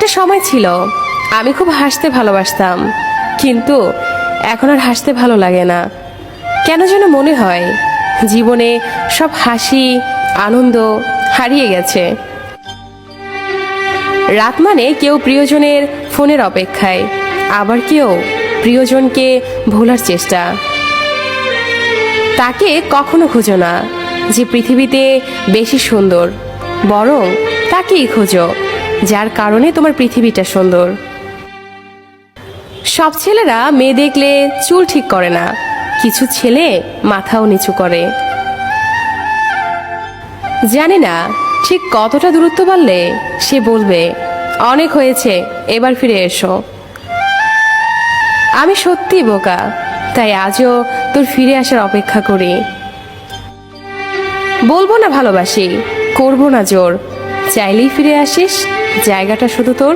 একটা সময় ছিল আমি খুব হাসতে ভালোবাসতাম, কিন্তু এখন আর হাসতে ভালো লাগে না। কেন যেন মনে হয় জীবনে সব হাসি আনন্দ হারিয়ে গেছে। রাত মানে কেউ প্রিয়জনের ফোনের অপেক্ষায়, আবার কেউ প্রিয়জনকে ভোলার চেষ্টা। তাকে কখনো খুঁজো না যে পৃথিবীতে বেশি সুন্দর, বরং তাকেই খোঁজো যার কারণে তোমার পৃথিবীটা সুন্দর। সব ছেলেরা মেয়ে দেখলে চুল ঠিক করে না, কিছু ছেলে মাথাও নিচু করে। জানি না ঠিক কতটা দূরত্ব বাড়লে সে বলবে অনেক হয়েছে, এবার ফিরে এসো। আমি সত্যি বোকা, তাই আজও তোর ফিরে আসার অপেক্ষা করি। বলবো না ভালোবাসি, করবো না জোর, চাইলেই ফিরে আসিস, জায়গাটা শুধু তোর।